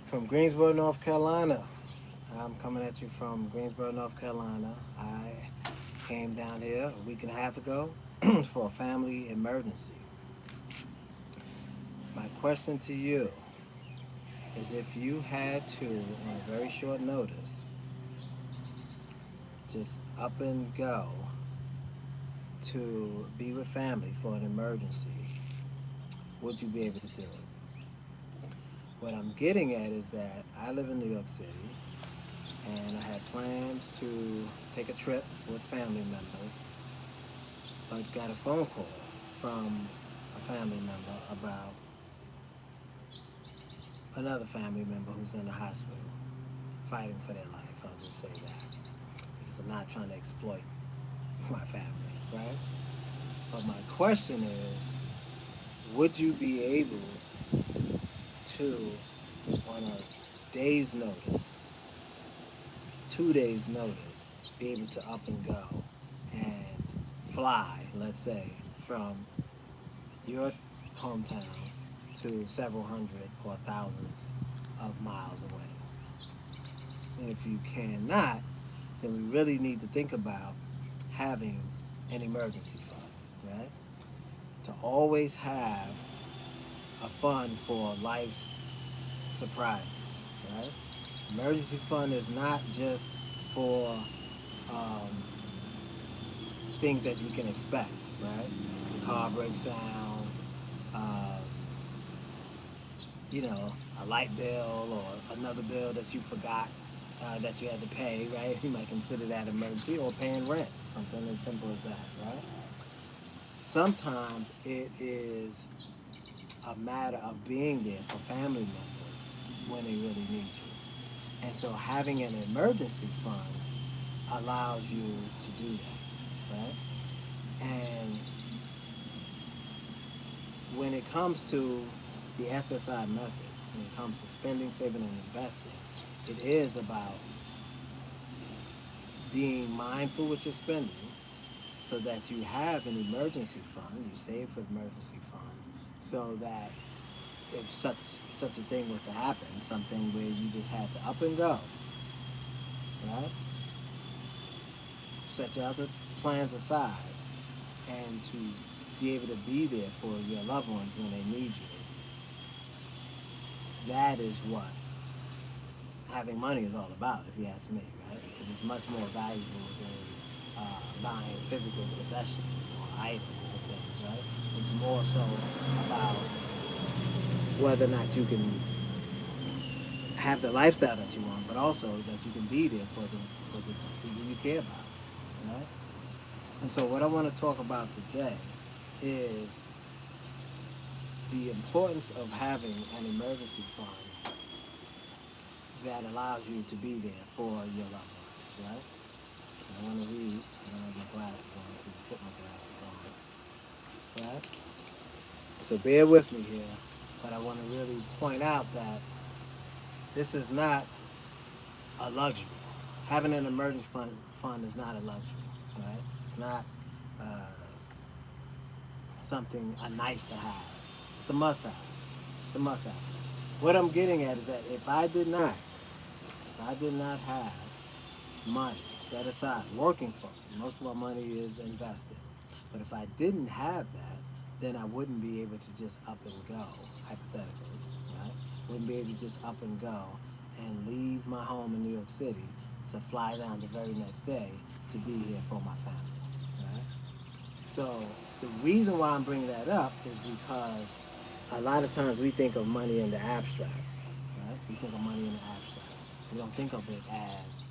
From Greensboro, North Carolina. I'm coming at you from Greensboro, North Carolina. I came down here a week and a half ago for a family emergency. My question to you is if you had to, on a very short notice, just up and go to be with family for an emergency, would you be able to do it? What I'm getting at is that I live in New York City and I had plans to take a trip with family members, but got a phone call from a family member about another family member who's in the hospital fighting for their life. I'll just say that because I'm not trying to exploit my family, right? But my question is, would you be able to, on a day's notice, 2 days' notice, be able to up and go and fly, let's say, from your hometown to several hundred or thousands of miles away? And if you cannot, then we really need to think about having an emergency fund, right? To always have a fund for life's surprises, right? Emergency fund is not just for um, things that you can expect, right? The car breaks down, uh, a light bill or another bill that you forgot that you had to pay, right? You might consider that emergency, or paying rent, something as simple as that, right? Sometimes it is a matter of being there for family members when they really need you. And so having an emergency fund allows you to do that, right? And when it comes to the SSI method, when it comes to spending, saving, and investing, it is about being mindful with your spending so that you have an emergency fund, you save for emergency fund, so that if such a thing was to happen, something where you just had to up and go, right? Set your other plans aside and to be able to be there for your loved ones when they need you. That is what having money is all about, if you ask me, right? Because it's much more valuable than buying physical possessions or items or things, right? It's more so about whether or not you can have the lifestyle that you want, but also that you can be there for the people you care about, right? And so, what I want to talk about today is the importance of having an emergency fund that allows you to be there for your loved ones, right? I want to read. I don't have my glasses on, so I put my glasses on, right? So bear with me here, but I want to really point out that this is not a luxury. Having an emergency fund is not a luxury, right? It's not uh, something a nice to have. It's a must have. It's a must have. What I'm getting at is that if I did not have money set aside, working for me, most of my money is invested. But if I didn't have that, then I wouldn't be able to just up and go, hypothetically, right? Wouldn't be able to just up and go and leave my home in New York City to fly down the very next day to be here for my family, right? So the reason why I'm bringing that up is because a lot of times we think of money in the abstract, right? We think of money in the abstract. We don't think of it as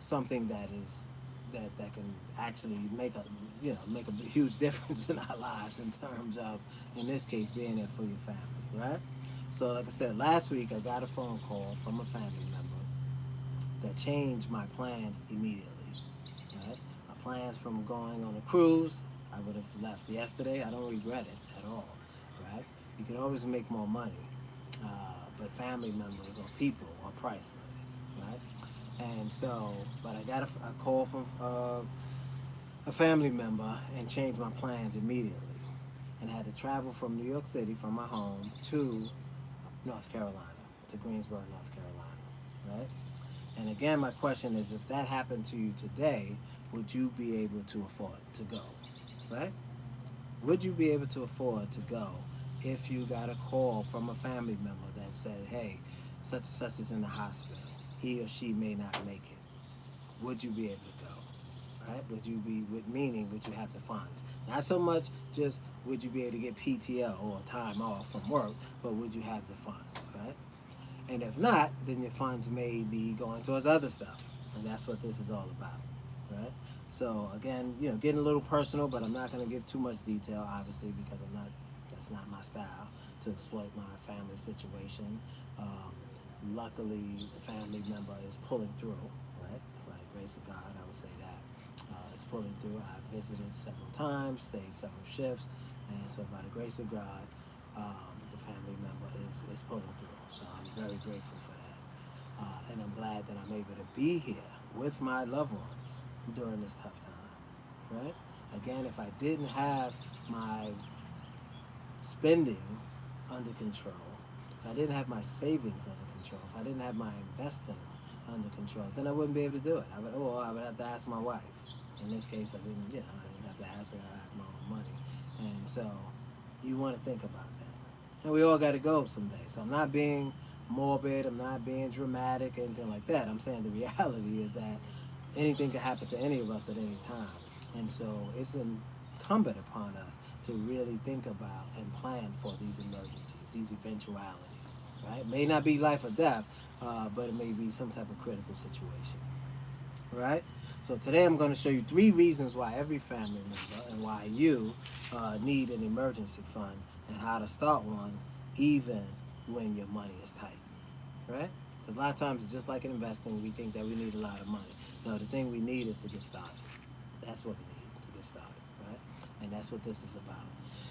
something that can actually make a huge difference in our lives in terms of, in this case, being there for your family, right? So like I said, last week I got a phone call from a family member that changed my plans immediately, right? My plans from going on a cruise, I would have left yesterday. I don't regret it at all, right? You can always make more money, uh, but family members or people are priceless, right? And so, but I got a call from a family member and changed my plans immediately, and had to travel from New York City, from my home, to North Carolina. to Greensboro, North Carolina, right? And again, my question is, if that happened to you today, would you be able to afford to go, right? Would you be able to afford to go if you got a call from a family member that said, hey, such and such is in the hospital, he or she may not make it? Would you be able to go? Right? Would you be, with meaning, would you have the funds? Not so much just would you be able to get PTO or time off from work, but would you have the funds, right? And if not, then your funds may be going towards other stuff. And that's what this is all about, right? So again, getting a little personal, but I'm not going to give too much detail, obviously, because that's not my style to exploit my family situation. Um, Luckily, the family member is pulling through, right? By the grace of God, I would say that. It's pulling through. I visited several times, stayed several shifts, and so by the grace of God, the family member is pulling through. So I'm very grateful for that. And I'm glad that I'm able to be here with my loved ones during this tough time, right? Again, if I didn't have my spending under control, if I didn't have my savings under control, if I didn't have my investing under control, then I wouldn't be able to do it. I would have to ask my wife. In this case, I didn't have to ask her. I have my own money, and so you want to think about that. And we all got to go someday. So I'm not being morbid. I'm not being dramatic, or anything like that. I'm saying the reality is that anything can happen to any of us at any time, and so it's incumbent upon us to really think about and plan for these emergencies, these eventualities. Right? It may not be life or death, but it may be some type of critical situation. Right? So today I'm going to show you 3 reasons why every family member and why you need an emergency fund and how to start one even when your money is tight. Right? Because a lot of times, just like in investing, we think that we need a lot of money. No, the thing we need is to get started. That's what we need to get started, right? And that's what this is about.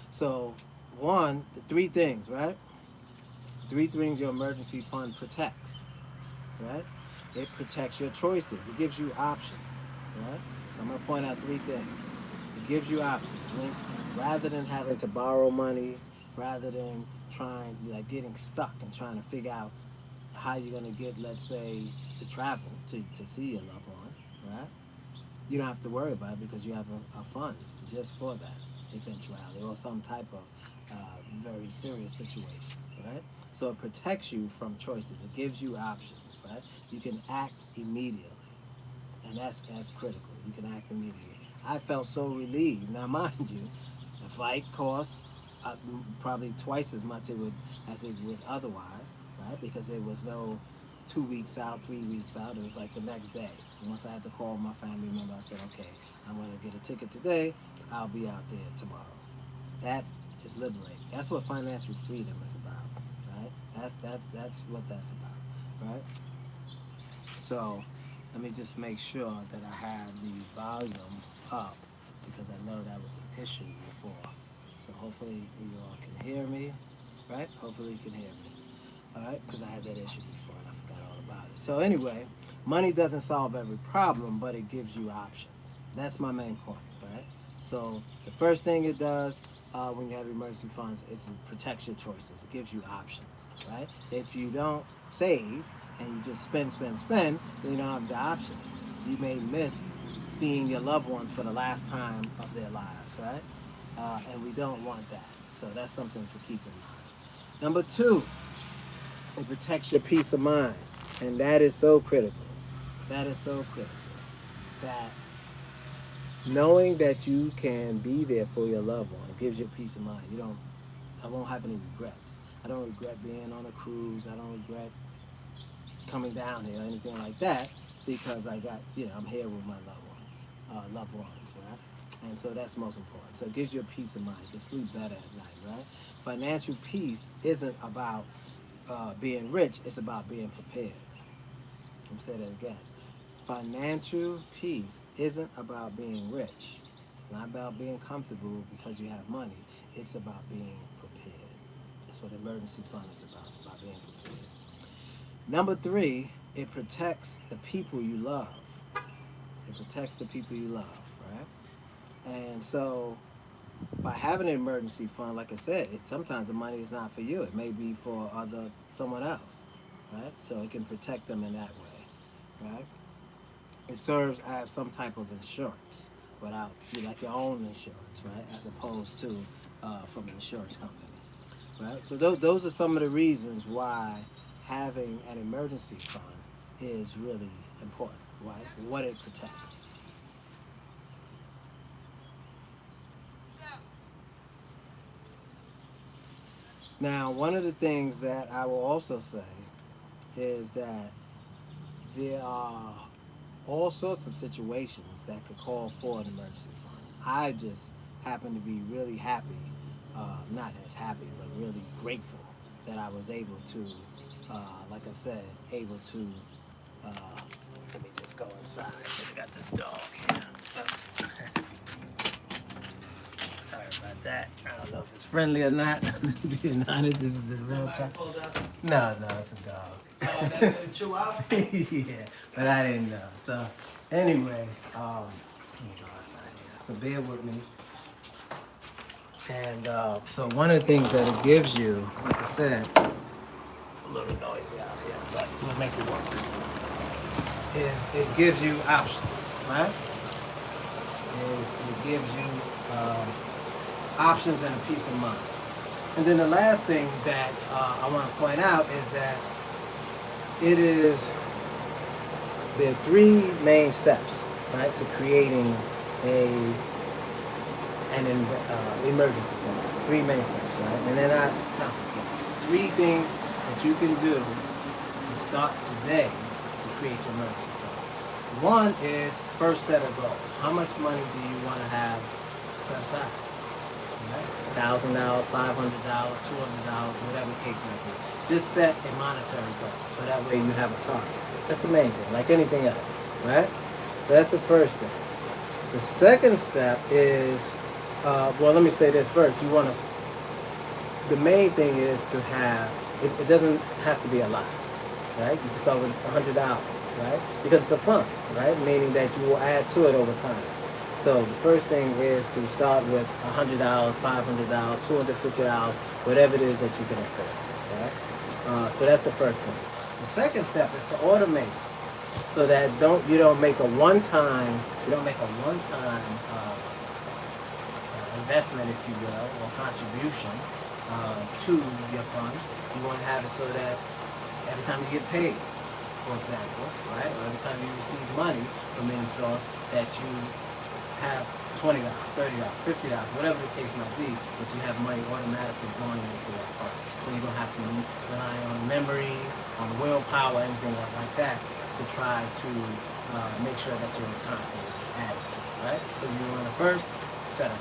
So, the 3 things, right? 3 things your emergency fund protects, right? It protects your choices. It gives you options, right? So I'm gonna point out 3 things. It gives you options, right? Rather than having to borrow money, rather than getting stuck and trying to figure out how you're gonna get, let's say, to travel to see your loved one, right? You don't have to worry about it because you have a fund just for that eventuality or some type of very serious situation, right? So it protects you from choices. It gives you options, right? You can act immediately, and that's critical. You can act immediately. I felt so relieved. Now, mind you, the flight costs probably twice as much as it would otherwise, right? Because there was no 2 weeks out, 3 weeks out. It was like the next day. And once I had to call my family member, I said, okay, I'm going to get a ticket today. I'll be out there tomorrow. That is liberating. That's what financial freedom is about, right? That's what that's about, right? So let me just make sure that I have the volume up because I know that was an issue before. So hopefully you all can hear me, right? Hopefully you can hear me. All right, because I had that issue before and I forgot all about it. So anyway, money doesn't solve every problem, but it gives you options. That's my main point, right? So the first thing it does when you have emergency funds is it protects your choices. It gives you options, right? If you don't save and you just spend, then you don't have the option. You may miss seeing your loved ones for the last time of their lives, right? And we don't want that. So that's something to keep in mind. Number 2, it protects your peace of mind. And that is so critical. That is so critical. That knowing that you can be there for your loved one gives you peace of mind. I won't have any regrets. I don't regret being on a cruise. I don't regret coming down here or anything like that because I'm here with my loved ones, right? And so that's most important. So it gives you a peace of mind. You can sleep better at night, right? Financial peace isn't about being rich, it's about being prepared. Let me say that again. Financial peace isn't about being rich, not about being comfortable because you have money. It's about being prepared. That's what emergency fund is about. It's about being prepared. Number 3, it protects the people you love. It protects the people you love, right? And so by having an emergency fund, like I said, sometimes the money is not for you. It may be for someone else. right? So it can protect them in that way, right? It serves as some type of insurance without you like your own insurance, right? As opposed to from an insurance company, right? So those are some of the reasons why having an emergency fund is really important, right? What it protects. Now, one of the things that I will also say is that there are all sorts of situations that could call for an emergency fund. I just happen to be really happy, not as happy, but really grateful that I was able to, like I said, able to. Uh, Let me just go inside. I got this dog here. Oops. Sorry about that. I don't know if it's friendly or not. Being honest, this is in real time. No, it's a dog. Oh, that's a chihuahua? Yeah, but I didn't know. So, anyway, let me go outside here. So, bear with me. And so, one of the things that it gives you, like I said, it's a little noisy out here, but we'll make it work, is it gives you options, right? Is it gives you options and a peace of mind. And then the last thing that I want to point out is that it is there are three main steps, right, to creating an emergency fund. Three main steps, right? And then three things that you can do to start today to create your emergency fund. One is first set a goal. How much money do you want to have set aside? $1,000, $500, $200, whatever the case might be. Just set a monetary goal, so that way you have a target. That's the main thing, like anything else, right? So that's the first thing. The second step is, well, let me say this first. The main thing is to have, it doesn't have to be a lot, right? You can start with $100, right? Because it's a fund, right? Meaning that you will add to it over time. So the first thing is to start with $100, $500, $250, whatever it is that you can afford. Right? So that's the first thing. The second step is to automate, so that you don't make a one-time investment, if you will, or contribution to your fund. You want to have it so that every time you get paid, for example, right, or every time you receive money from any source, that you have $20, $30, $50, whatever the case might be, but you have money automatically going into that fund. So you don't have to rely on memory, on willpower, anything like that to try to make sure that you're constantly adding to it, right? So you want to first set a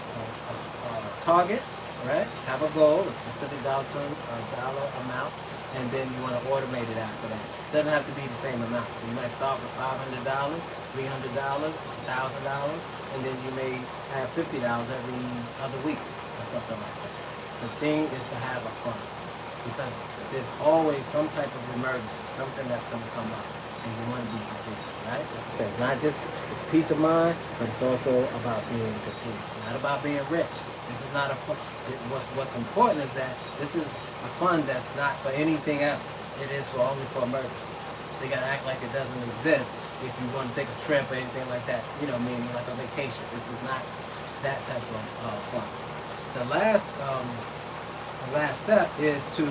target, right? Have a goal, a specific dollar amount, and then you want to automate it after that. It doesn't have to be the same amount. So you might start with $500, $300, $1,000, and then you may have $50 every other week or something like that. The thing is to have a fund, because there's always some type of emergency, something that's going to come up, and you want to be prepared, right? Like I said, it's not just, it's peace of mind, but it's also about being prepared. It's not about being rich. This is not a fund. What's important is that this is a fund that's not for anything else. It is only for emergencies. So you got to act like it doesn't exist if you want to take a trip or anything like that, meaning like a vacation. This is not that type of fund. The last step is to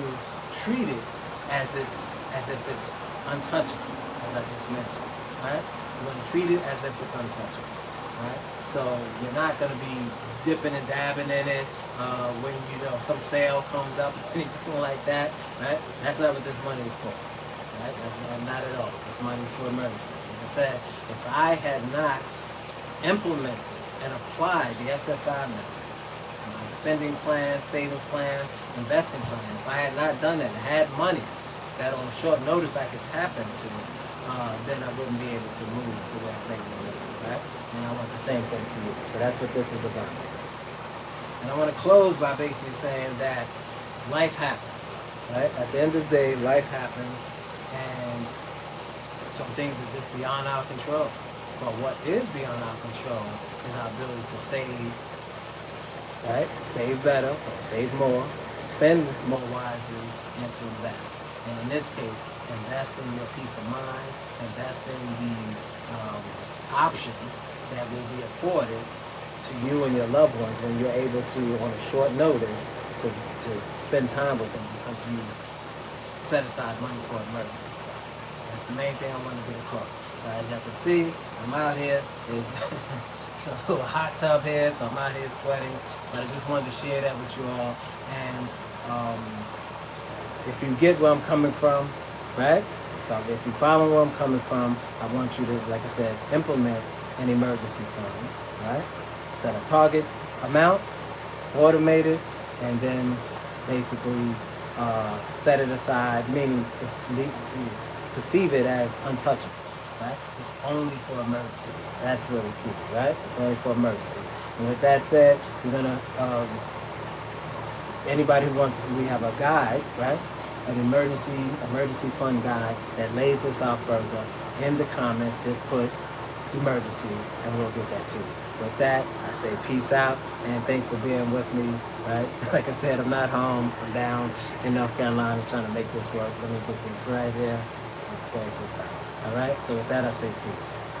treat it as if it's untouchable, as I just mentioned, right? You want to treat it as if it's untouchable, right? So you're not going to be dipping and dabbing in it when some sale comes up, anything like that, right? That's not what this money is for, right? That's not at all. This money is for emergency. Like I said, if I had not implemented and applied the SSI method, my spending plan, savings plan, investing plan, if I had not done that and had money that on short notice I could tap into, then I wouldn't be able to move the way I think I would, right? And I want the same thing for you. So that's what this is about. And I want to close by basically saying that life happens, right? At the end of the day, life happens, and some things are just beyond our control. But what is beyond our control is our ability to save, right? Save better, or save more, spend more wisely, and to invest. And in this case, invest in your peace of mind, invest in the option that will be afforded to you and your loved ones when you're able to, on a short notice, to spend time with them because you set aside money for emergency fund. That's the main thing I want to get across. So as y'all can see, I'm out here. It's a little hot tub here, so I'm out here sweating. But I just wanted to share that with you all. And if you get where I'm coming from, right? If you follow where I'm coming from, I want you to, like I said, implement an emergency fund, right? Set a target amount, automate it, and then basically set it aside, meaning perceive it as untouchable, right? It's only for emergencies. That's really key, right? It's only for emergency. And with that said, we're gonna anybody who wants, we have a guide, right? An emergency fund guide that lays this out further. In the comments, just put emergency and we'll get that to you. With that, I say peace out and thanks for being with me, right? Like I said, I'm not home. I'm down in North Carolina trying to make this work. Let me get this right here and close this out. All right? So with that, I say peace.